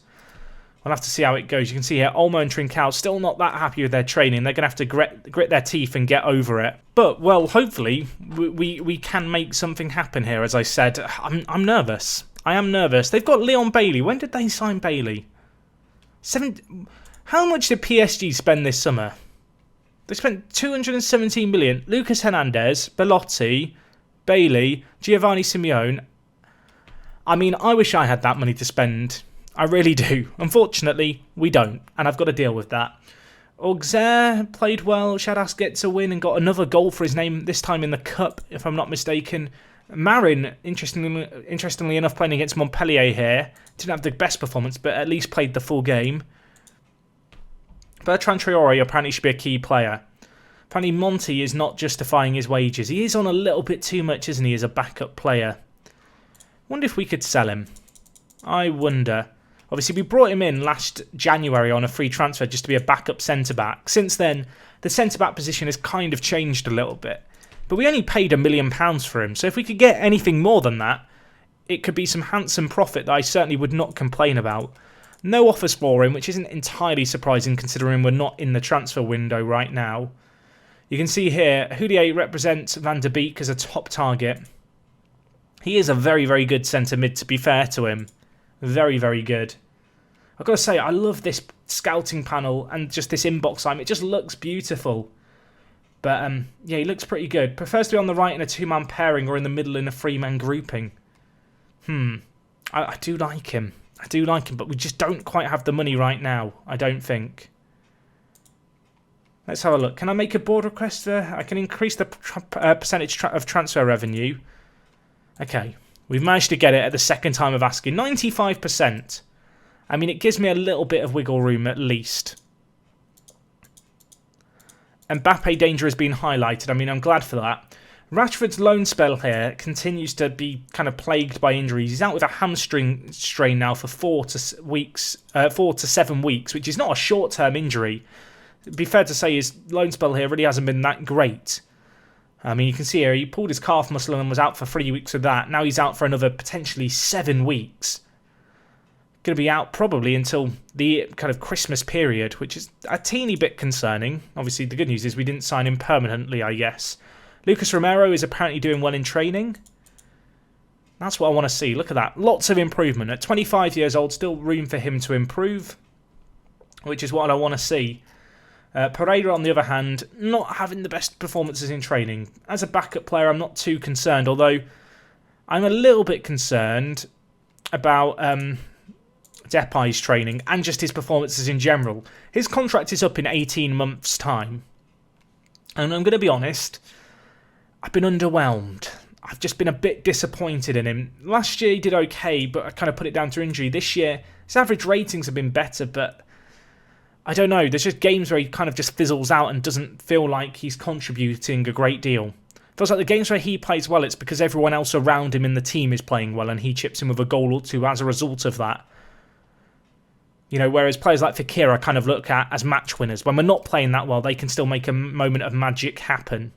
We'll have to see how it goes. You can see here, Olmo and Trincao still not that happy with their training. They're going to have to grit their teeth and get over it. But, well, hopefully we can make something happen here, as I said. I'm nervous. I am nervous. They've got Leon Bailey. When did they sign Bailey? How much did PSG spend this summer? They spent 217 million. Lucas Hernandez, Belotti, Bailey, Giovanni Simeone. I mean, I wish I had that money to spend. I really do. Unfortunately, we don't, and I've got to deal with that. Auxerre played well. Shadas gets a win and got another goal for his name, this time in the Cup, if I'm not mistaken. Marin, interestingly enough, playing against Montpellier here. Didn't have the best performance, but at least played the full game. Bertrand Traore apparently should be a key player. Apparently Monty is not justifying his wages. He is on a little bit too much, isn't he, as a backup player? Wonder if we could sell him. I wonder. Obviously, we brought him in last January on a free transfer just to be a backup centre-back. Since then, the centre-back position has kind of changed a little bit. But we only paid £1 million for him, so if we could get anything more than that, it could be some handsome profit that I certainly would not complain about. No offers for him, which isn't entirely surprising considering we're not in the transfer window right now. You can see here, Houllier represents Van der Beek as a top target. He is a very, very good centre-mid, to be fair to him. Very, very good. I've got to say, I love this scouting panel and just this inbox time. It just looks beautiful. But, yeah, he looks pretty good. Prefers to be on the right in a two-man pairing or in the middle in a three-man grouping. I do like him. I do like him, but we just don't quite have the money right now, I don't think. Let's have a look. Can I make a board request there? I can increase the percentage of transfer revenue. Okay, we've managed to get it at the second time of asking. 95%. I mean, it gives me a little bit of wiggle room at least. Mbappe danger has been highlighted. I mean, I'm glad for that. Rashford's loan spell here continues to be kind of plagued by injuries. He's out with a hamstring strain now for 4 to 7 weeks, which is not a short-term injury. It'd be fair to say his loan spell here really hasn't been that great. I mean, you can see here, he pulled his calf muscle and was out for 3 weeks with that. Now he's out for another potentially 7 weeks. Going to be out probably until the kind of Christmas period, which is a teeny bit concerning. Obviously, the good news is we didn't sign him permanently, I guess. Lucas Romero is apparently doing well in training. That's what I want to see. Look at that. Lots of improvement. At 25 years old, still room for him to improve, which is what I want to see. Pereira, on the other hand, not having the best performances in training. As a backup player, I'm not too concerned, although I'm a little bit concerned about Depay's training and just his performances in general. His contract is up in 18 months' time. And I'm going to be honest, I've been underwhelmed. I've just been a bit disappointed in him. Last year he did okay, but I kind of put it down to injury. This year, his average ratings have been better, but I don't know. There's just games where he kind of just fizzles out and doesn't feel like he's contributing a great deal. Feels like the games where he plays well, it's because everyone else around him in the team is playing well and he chips in with a goal or two as a result of that. You know, whereas players like Fekir I kind of look at as match winners. When we're not playing that well, they can still make a moment of magic happen.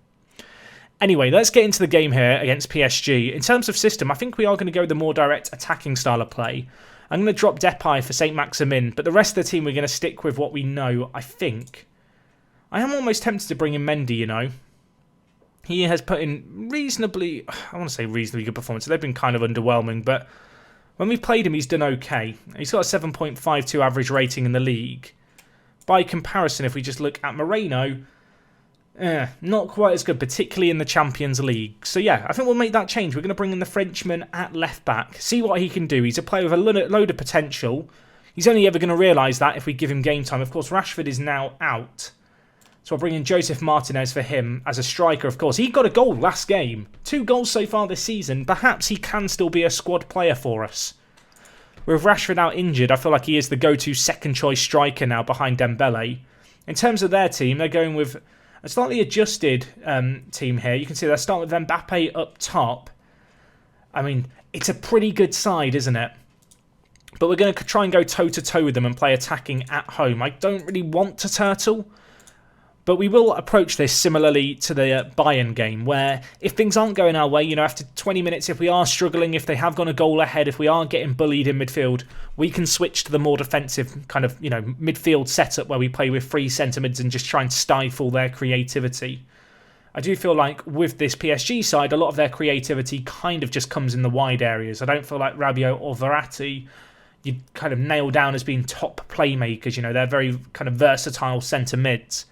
Anyway, let's get into the game here against PSG. In terms of system, I think we are going to go the more direct attacking style of play. I'm going to drop Depay for Saint-Maximin, but the rest of the team we're going to stick with what we know, I think. I am almost tempted to bring in Mendy, you know. He has put in reasonably, I want to say reasonably good performance. They've been kind of underwhelming, but when we've played him, he's done okay. He's got a 7.52 average rating in the league. By comparison, if we just look at Moreno, not quite as good, particularly in the Champions League. So yeah, I think we'll make that change. We're going to bring in the Frenchman at left back. See what he can do. He's a player with a load of potential. He's only ever going to realise that if we give him game time. Of course, Rashford is now out. So I'll bring in Joseph Martinez for him as a striker, of course. He got a goal last game. 2 goals so far this season. Perhaps he can still be a squad player for us. With Rashford out injured, I feel like he is the go-to second choice striker now behind Dembele. In terms of their team, they're going with a slightly adjusted team here. You can see they're starting with Mbappe up top. I mean, it's a pretty good side, isn't it? But we're going to try and go toe-to-toe with them and play attacking at home. I don't really want to turtle, but we will approach this similarly to the Bayern game, where if things aren't going our way, you know, after 20 minutes, if we are struggling, if they have gone a goal ahead, if we are getting bullied in midfield, we can switch to the more defensive kind of, you know, midfield setup where we play with 3 centre-mids and just try and stifle their creativity. I do feel like with this PSG side, a lot of their creativity kind of just comes in the wide areas. I don't feel like Rabiot or Verratti, you'd kind of nail down as being top playmakers. They're very kind of versatile centre mids.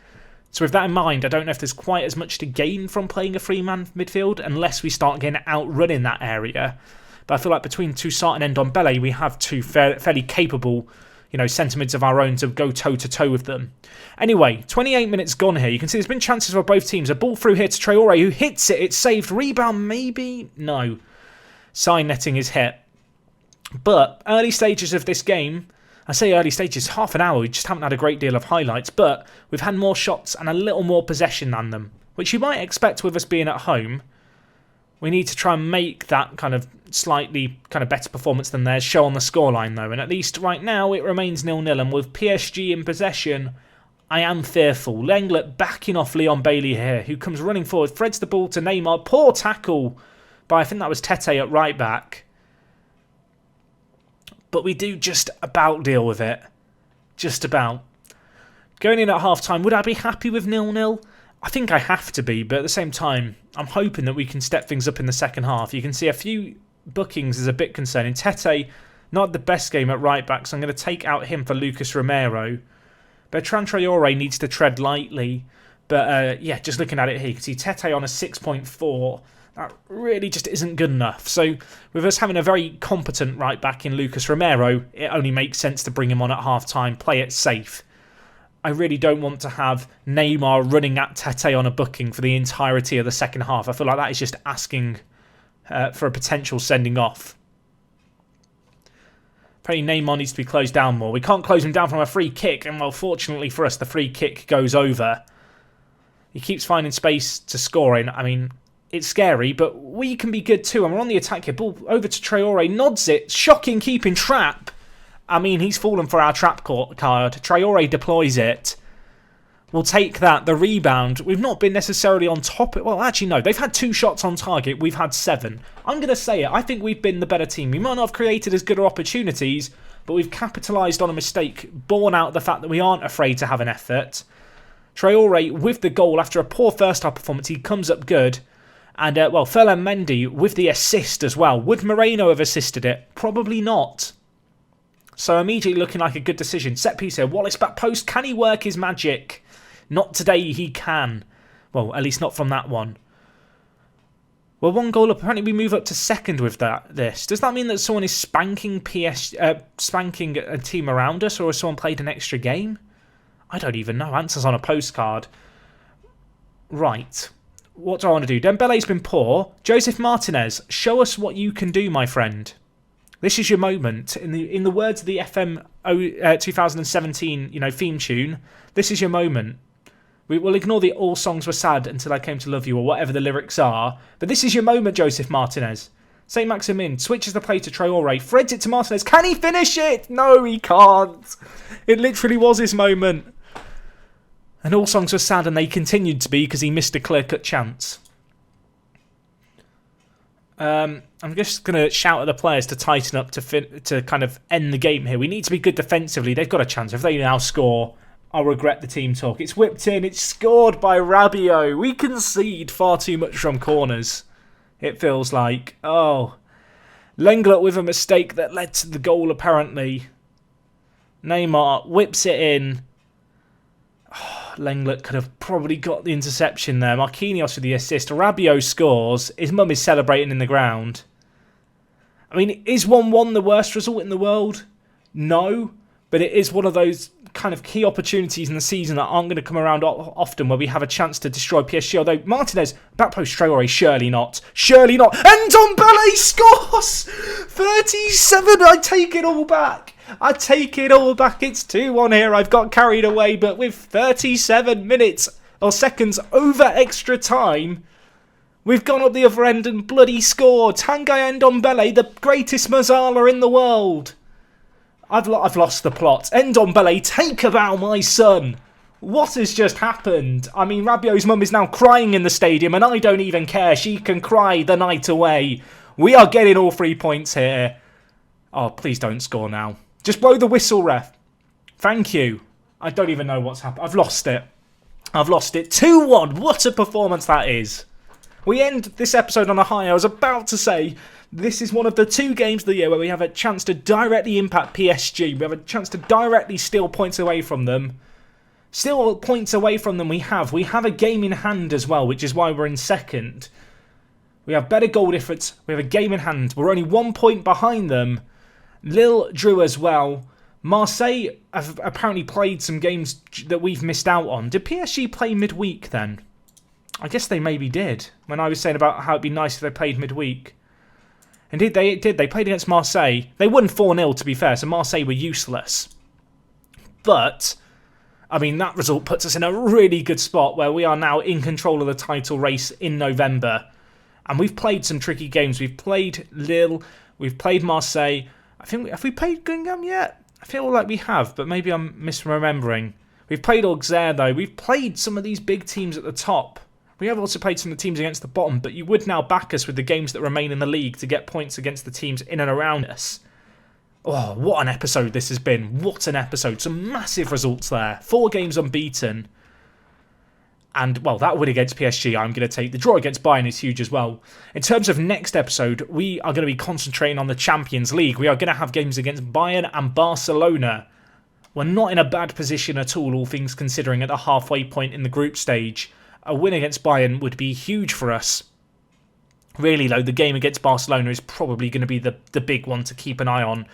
So with that in mind, I don't know if there's quite as much to gain from playing a three-man midfield unless we start getting outrun in that area. But I feel like between Toussaint and Ndombele, we have two fairly capable, centre mids of our own to go toe-to-toe with them. Anyway, 28 minutes gone here. You can see there's been chances for both teams. A ball through here to Traore, who hits it. It's saved. Rebound, maybe? No. Side netting is hit. But early stages of this game, I say early stages, half an hour, we just haven't had a great deal of highlights, but we've had more shots and a little more possession than them, which you might expect with us being at home. We need to try and make that kind of slightly kind of better performance than theirs show on the scoreline though, and at least right now it remains 0-0, and with PSG in possession, I am fearful. Lenglet backing off Leon Bailey here, who comes running forward, threads the ball to Neymar, poor tackle by, I think that was Tete at right back. But we do just about deal with it. Just about. Going in at half-time, would I be happy with 0-0? I think I have to be, but at the same time, I'm hoping that we can step things up in the second half. You can see a few bookings is a bit concerning. Tete, not the best game at right back, so I'm going to take out him for Lucas Romero. Bertrand Traore needs to tread lightly. But yeah, just looking at it here, you can see Tete on a 6.4. That really just isn't good enough. So with us having a very competent right back in Lucas Romero, it only makes sense to bring him on at half-time, play it safe. I really don't want to have Neymar running at Tete on a booking for the entirety of the second half. I feel like that is just asking for a potential sending off. Apparently Neymar needs to be closed down more. We can't close him down from a free kick, and well, fortunately for us, the free kick goes over. He keeps finding space to score in. I mean, it's scary, but we can be good too. And we're on the attack here. Ball over to Traore. Nods it. Shocking keeping trap. I mean, he's fallen for our trap card. Traore deploys it. We'll take that. The rebound. We've not been necessarily on top. Well, actually, no. They've had 2 shots on target. We've had 7. I'm going to say it. I think we've been the better team. We might not have created as good opportunities, but we've capitalised on a mistake, borne out the fact that we aren't afraid to have an effort. Traore with the goal after a poor first half performance. He comes up good. And, well, Ferland Mendy with the assist as well. Would Moreno have assisted it? Probably not. So immediately looking like a good decision. Set piece here. Wallace back post. Can he work his magic? Not today he can. Well, at least not from that one. Well, 1 goal up. Apparently we move up to second with this. Does that mean that someone is spanking spanking a team around us, or has someone played an extra game? I don't even know. Answers on a postcard. Right. What do I want to do? Dembele's been poor. Joseph Martinez, show us what you can do, my friend. This is your moment. In the words of the FM 2017, theme tune, this is your moment. We will ignore the all songs were sad until I came to love you, or whatever the lyrics are. But this is your moment, Joseph Martinez. St. Maximin switches the play to Traore, threads it to Martinez. Can he finish it? No, he can't. It literally was his moment. And all songs were sad, and they continued to be because he missed a clear-cut chance. I'm just going to shout at the players to tighten up to kind of end the game here. We need to be good defensively. They've got a chance. If they now score, I'll regret the team talk. It's whipped in. It's scored by Rabiot. We concede far too much from corners, it feels like. Oh. Lenglet with a mistake that led to the goal, apparently. Neymar whips it in. Lenglet could have probably got the interception there. Marquinhos with the assist. Rabiot scores. His mum is celebrating in the ground. I mean, is 1-1 the worst result in the world? No. But it is one of those kind of key opportunities in the season that aren't going to come around often, where we have a chance to destroy PSG. Although Martinez, back post Traore, surely not. Surely not. And Ndombele scores! 37, I take it all back. I take it all back. It's 2-1 here. I've got carried away, but with 37 minutes or seconds over extra time, we've gone up the other end and bloody scored. Tanguy Ndombele, the greatest Mazzala in the world. I've lost the plot. Ndombele, take a bow, my son. What has just happened? I mean, Rabiot's mum is now crying in the stadium, and I don't even care. She can cry the night away. We are getting all 3 points here. Oh, please don't score now. Just blow the whistle, ref. Thank you. I don't even know what's happened. I've lost it. I've lost it. 2-1. What a performance that is. We end this episode on a high. I was about to say This is one of the 2 games of the year where we have a chance to directly impact PSG. We have a chance to directly steal points away from them. Still points away from them we have. We have a game in hand as well, which is why we're in second. We have better goal difference. We have a game in hand. We're only 1 point behind them. Lille drew as well. Marseille have apparently played some games that we've missed out on. Did PSG play midweek then? I guess they maybe did. When I was saying about how it'd be nice if they played midweek. Indeed, they did. They played against Marseille. They won 4-0, to be fair, so Marseille were useless. But, I mean, that result puts us in a really good spot where we are now in control of the title race in November. And we've played some tricky games. We've played Lille. We've played Marseille. I think, have we played Guingamp yet? I feel like we have, but maybe I'm misremembering. We've played Auxerre, though. We've played some of these big teams at the top. We have also played some of the teams against the bottom, but you would now back us with the games that remain in the league to get points against the teams in and around us. Oh, what an episode this has been. What an episode. Some massive results there. 4 games unbeaten. And, well, that win against PSG, I'm going to take. The draw against Bayern is huge as well. In terms of next episode, we are going to be concentrating on the Champions League. We are going to have games against Bayern and Barcelona. We're not in a bad position at all things considering, at the halfway point in the group stage. A win against Bayern would be huge for us. Really, though, the game against Barcelona is probably going to be the big one to keep an eye on,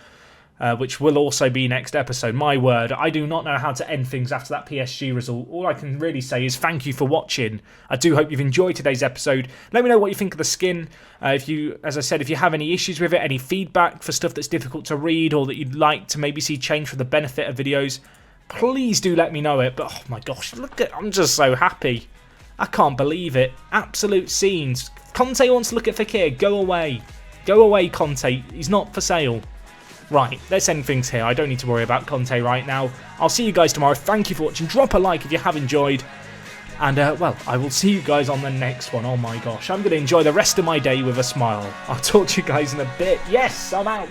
which will also be next episode. My word, I do not know how to end things after that PSG result. All I can really say is thank you for watching. I do hope you've enjoyed today's episode. Let me know what you think of the skin. As I said, if you have any issues with it, any feedback for stuff that's difficult to read or that you'd like to maybe see change for the benefit of videos, please do let me know it. But, oh my gosh, I'm just so happy. I can't believe it. Absolute scenes. Conte wants to look at Fekir. Go away. Go away, Conte. He's not for sale. Right, let's end things here. I don't need to worry about Conte right now. I'll see you guys tomorrow. Thank you for watching. Drop a like if you have enjoyed. And, well, I will see you guys on the next one. Oh my gosh, I'm going to enjoy the rest of my day with a smile. I'll talk to you guys in a bit. Yes, I'm out.